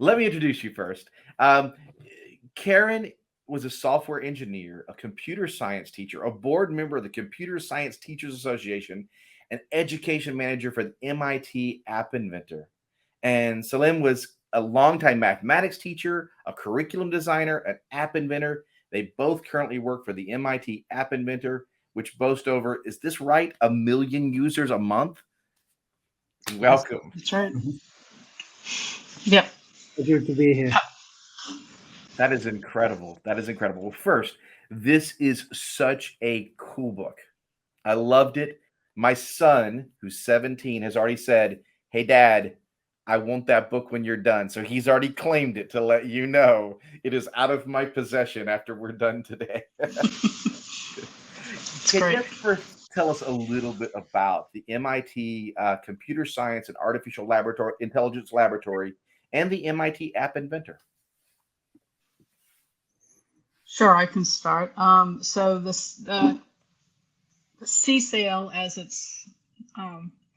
Let me introduce you first. Um, Karen was a software engineer, a computer science teacher, a board member of the Computer Science Teachers Association, an education manager for the MIT App Inventor. And Selim was a longtime mathematics teacher, a curriculum designer, an app inventor. They both currently work for the MIT App Inventor, which boasts over, is this right, 1 million users a month? Yes, Welcome. that's right. Mhm. Yep. Pleasure to be here. That is incredible. That is incredible. Well, first, this is such a cool book. I loved it. My son, who's 17, has already said, "Hey, Dad, I want that book when you're done." So he's already claimed it to let you know it is out of my possession after we're done today. It's Can great. you first tell us a little bit about the MIT Computer Science and Artificial Laboratory Intelligence Laboratory and the MIT App Inventor? Sure, I can start. So this the CSAIL, as it's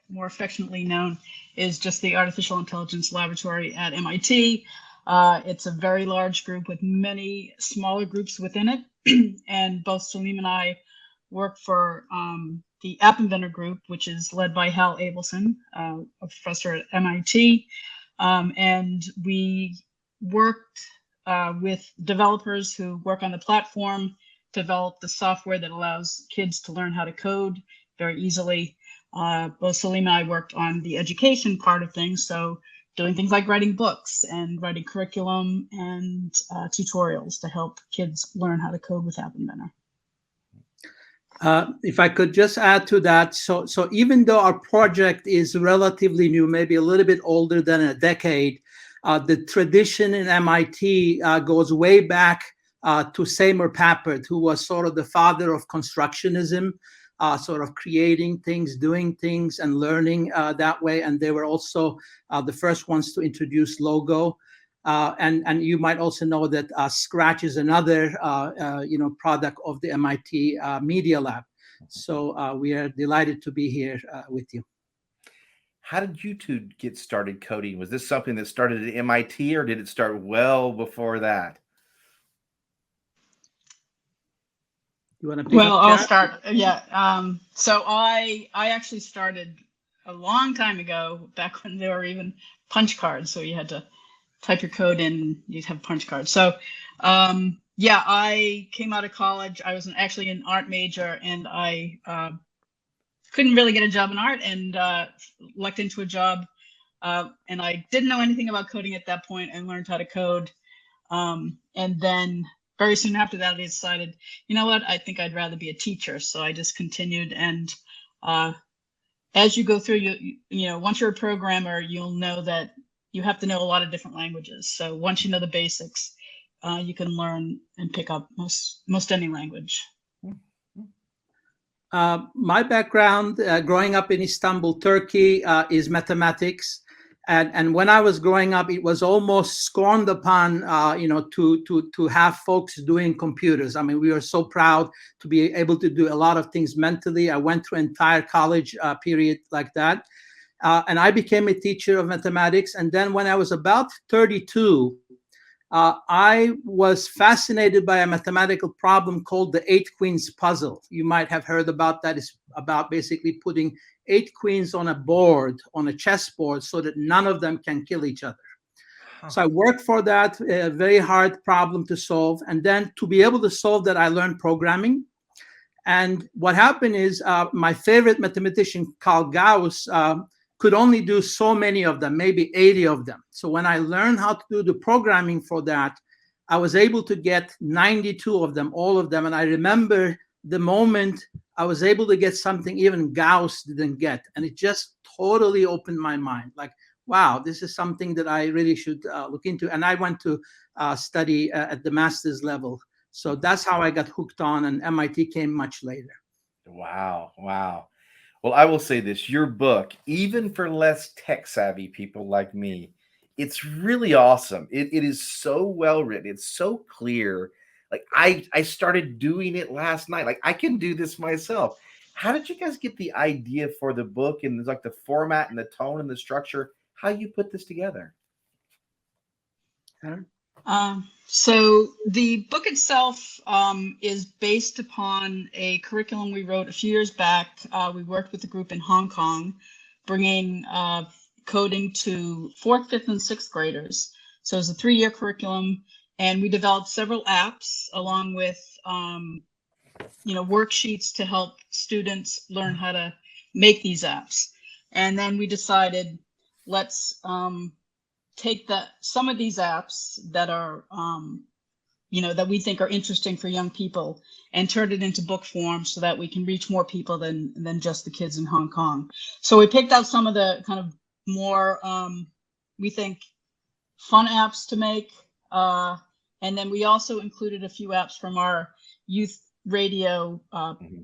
more affectionately known, is just the Artificial Intelligence Laboratory at MIT. It's a very large group with many smaller groups within it, and both Selim and I work for the App Inventor group, which is led by Hal Abelson, a professor at MIT, and we worked with developers who work on the platform, develop the software that allows kids to learn how to code very easily. Both Selim and I worked on the education part of things, so doing things like writing books and writing curriculum and tutorials to help kids learn how to code with App Inventor. If I could just add to that, so even though our project is relatively new, maybe a little bit older than a decade, the tradition in MIT goes way back to Seymour Papert, who was sort of the father of constructionism, sort of creating things, doing things, and learning that way. And they were also the first ones to introduce logo. And you might also know that Scratch is another product of the MIT Media Lab. So we are delighted to be here with you. How did you two get started coding? Was this something that started at MIT or did it start well before that? You want to pick Well, up, I'll Karen? start. Yeah. So I actually started a long time ago, back when there were even punch cards. So you had to type your code in, and you'd have punch cards. So yeah, I came out of college. I was actually an art major, and I couldn't really get a job in art, and lucked into a job. And I didn't know anything about coding at that point, and learned how to code. And then very soon after that, I decided, you know what, I think I'd rather be a teacher. So I just continued. And as you go through, you know, once you're a programmer, you'll know that you have to know a lot of different languages. So once you know the basics, you can learn and pick up most any language. My background, growing up in Istanbul, Turkey, is mathematics. And when I was growing up, it was almost scorned upon, to have folks doing computers. I mean, we were so proud to be able to do a lot of things mentally. I went through an entire college period like that. And I became a teacher of mathematics. And then when I was about 32, I was fascinated by a mathematical problem called the 8 queens puzzle. You might have heard about that. It's about basically putting 8 queens on a board, on a chessboard, so that none of them can kill each other. So I worked for that, a very hard problem to solve. And then to be able to solve that, I learned programming. And what happened is my favorite mathematician, Carl Gauss, could only do so many of them, maybe 80 of them. So when I learned how to do the programming for that, I was able to get 92 of them, all of them. And I remember the moment I was able to get something even Gauss didn't get. And it just totally opened my mind. Like, wow, this is something that I really should look into. And I went to study at the master's level. So that's how I got hooked on, and MIT came much later. Wow. Wow. Well, I will say this, your book, even for less tech savvy people like me, it's really awesome. It is so well written. It's so clear. Like I started doing it last night. Like I can do this myself. How did you guys get the idea for the book and like the format and the tone and the structure? How you put this together? Karen? So the book itself is based upon a curriculum we wrote a few years back. We worked with a group in Hong Kong, bringing coding to 4th, 5th, and 6th graders. So it's a 3-year curriculum, and we developed several apps along with worksheets to help students learn how to make these apps. And then we decided, let's take some of these apps that are that we think are interesting for young people and turn it into book form so that we can reach more people than just the kids in Hong Kong. So we picked out some of the kind of more we think fun apps to make, and then we also included a few apps from our youth radio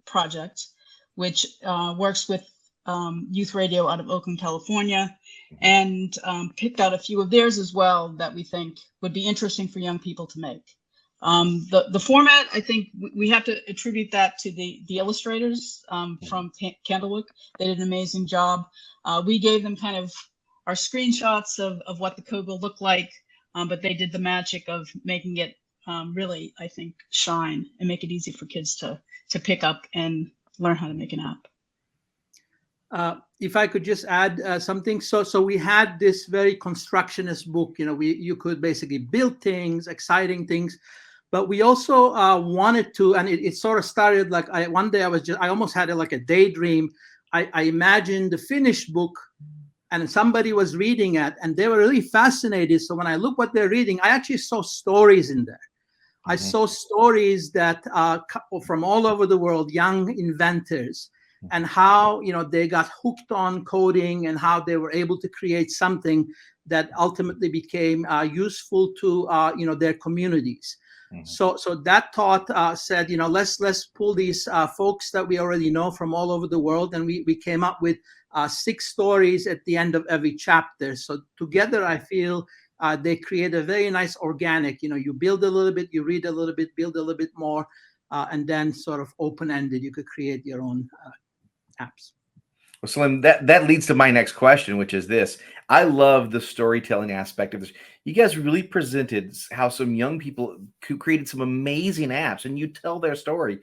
project, which works with youth radio out of Oakland, California, and picked out a few of theirs as well that we think would be interesting for young people to make. The format, I think we have to attribute that to the illustrators from Candlewick. They did an amazing job. We gave them kind of our screenshots of what the code will look like, but they did the magic of making it really, I think, shine and make it easy for kids to pick up and learn how to make an app. If I could just add something. So we had this very constructionist book, you could basically build things, exciting things, but we also wanted to, and it sort of started like one day I almost had like a daydream. I imagined the finished book and somebody was reading it and they were really fascinated. So when I look what they're reading, I actually saw stories in there. I saw stories that from all over the world, young inventors, and how they got hooked on coding and how they were able to create something that ultimately became useful to their communities. So that thought said, let's pull these folks that we already know from all over the world, and we came up with 6 stories at the end of every chapter. So together, I feel they create a very nice organic. You build a little bit, you read a little bit, build a little bit more, and then sort of open-ended. You could create your own apps. Well, Selim, that leads to my next question, which is this. I love the storytelling aspect of this. You guys really presented how some young people who created some amazing apps, and you tell their story.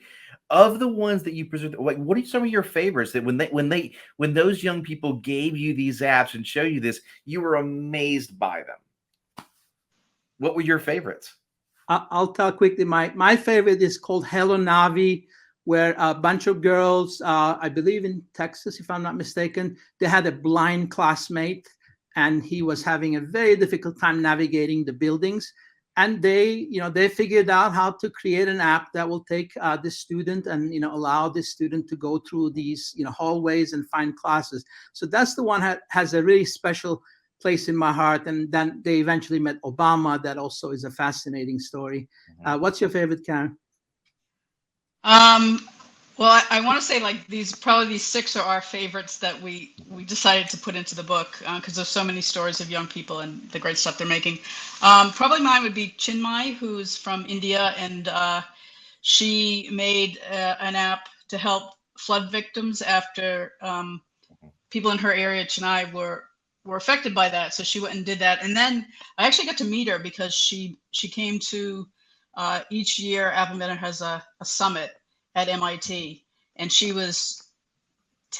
Of the ones that you presented, like, what are some of your favorites that when those young people gave you these apps and show you this, you were amazed by them? What were your favorites? I'll tell quickly. My favorite is called Hello Navi, where a bunch of girls, I believe in Texas, if I'm not mistaken, they had a blind classmate, and he was having a very difficult time navigating the buildings. And they figured out how to create an app that will take this student and allow this student to go through these hallways and find classes. So that's the one that has a really special place in my heart. And then they eventually met Obama. That also is a fascinating story. What's your favorite, Karen? Well, I want to say like these 6 are our favorites that we decided to put into the book because there's so many stories of young people and the great stuff they're making. Probably mine would be Chinmay, who's from India, and she made an app to help flood victims after people in her area, Chennai, were affected by that. So she went and did that, and then I actually got to meet her because she came to each year App Inventor has a summit at MIT, and she was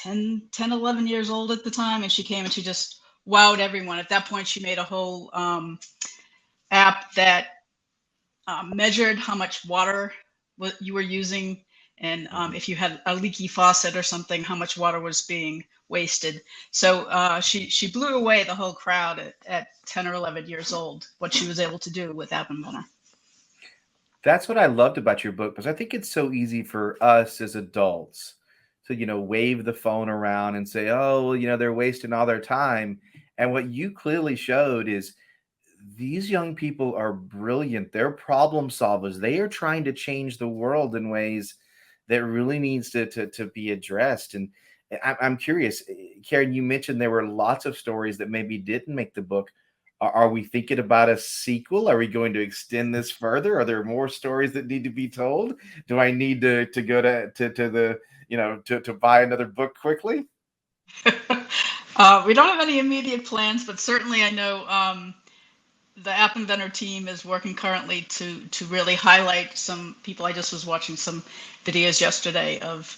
11 years old at the time, and she came and she just wowed everyone. At that point, she made a whole app that measured how much water you were using, and if you had a leaky faucet or something, how much water was being wasted. So she blew away the whole crowd at 10 or 11 years old, what she was able to do with App Inventor. That's what I loved about your book, because I think it's so easy for us as adults to, wave the phone around and say, oh, well, they're wasting all their time. And what you clearly showed is these young people are brilliant. They're problem solvers. They are trying to change the world in ways that really needs to be addressed. And I'm curious, Karen, you mentioned there were lots of stories that maybe didn't make the book. Are we thinking about a sequel? Are we going to extend this further? Are there more stories that need to be told? Do I need to go to the, to buy another book quickly? We don't have any immediate plans, but certainly I know the App Inventor team is working currently to really highlight some people. I just was watching some videos yesterday of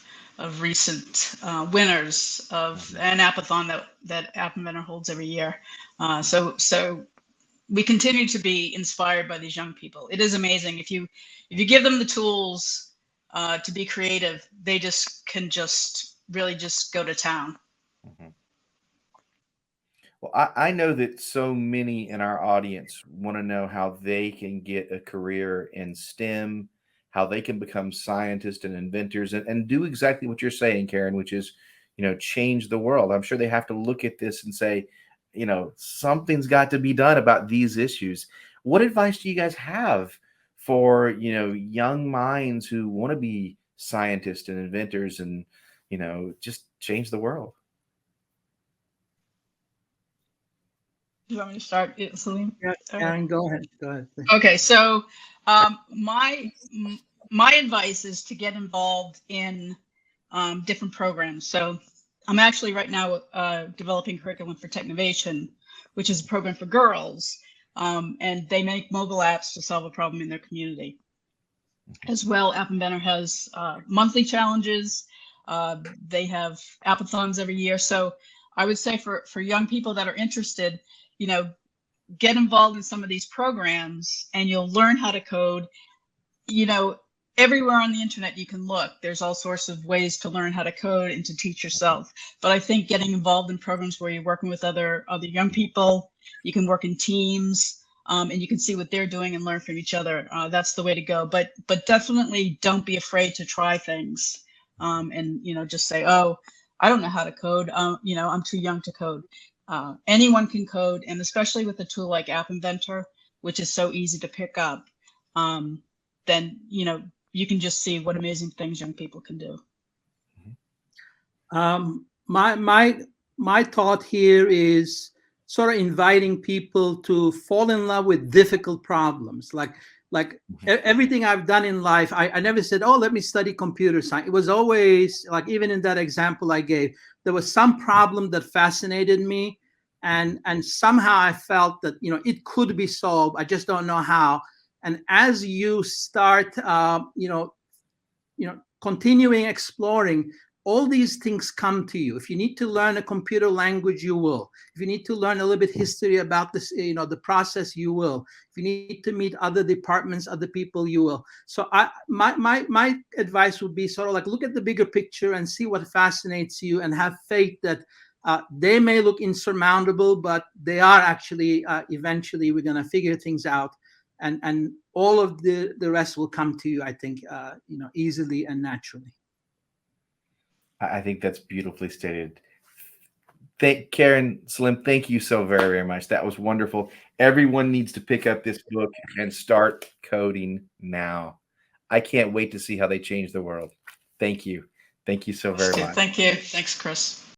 recent winners of an appathon that App Inventor holds every year. So we continue to be inspired by these young people. It is amazing. If you give them the tools to be creative, they just can really just go to town. Mhm. Well, I know that so many in our audience want to know how they can get a career in STEM, how they can become scientists and inventors and do exactly what you're saying, Karen, which is, change the world. I'm sure they have to look at this and say, something's got to be done about these issues. What advice do you guys have for, young minds who want to be scientists and inventors and, just change the world? You want me to start, Selim? Yeah, Karen, go ahead. Go ahead. Okay, so my advice is to get involved in different programs. So I'm actually right now developing curriculum for Technovation, which is a program for girls, and they make mobile apps to solve a problem in their community. As well, App Inventor has monthly challenges. They have appathons every year. So I would say for young people that are interested, get involved in some of these programs and you'll learn how to code. Everywhere on the internet you can look. There's all sorts of ways to learn how to code and to teach yourself. But I think getting involved in programs where you're working with other young people, you can work in teams, and you can see what they're doing and learn from each other. That's the way to go. But definitely don't be afraid to try things, and just say, oh, I don't know how to code. I'm too young to code. Anyone can code, and especially with a tool like App Inventor, which is so easy to pick up, then you can just see what amazing things young people can do. My thought here is sort of inviting people to fall in love with difficult problems. Like everything I've done in life, I never said, oh, let me study computer science. It was always like, even in that example I gave, there was some problem that fascinated me, and somehow I felt that it could be solved. I just don't know how. And as you start continuing exploring, all these things come to you. If you need to learn a computer language, you will. If you need to learn a little bit history about this, the process, you will. If you need to meet other departments, other people, you will. So my advice would be sort of like, look at the bigger picture and see what fascinates you, and have faith that they may look insurmountable, but they are actually, eventually we're going to figure things out. And all of the rest will come to you, I think, easily and naturally. I think that's beautifully stated. Karen, Selim, thank you so very, very much. That was wonderful. Everyone needs to pick up this book and start coding now. I can't wait to see how they change the world. Thank you. Thank you so very much. Thank you. Thanks, Chris.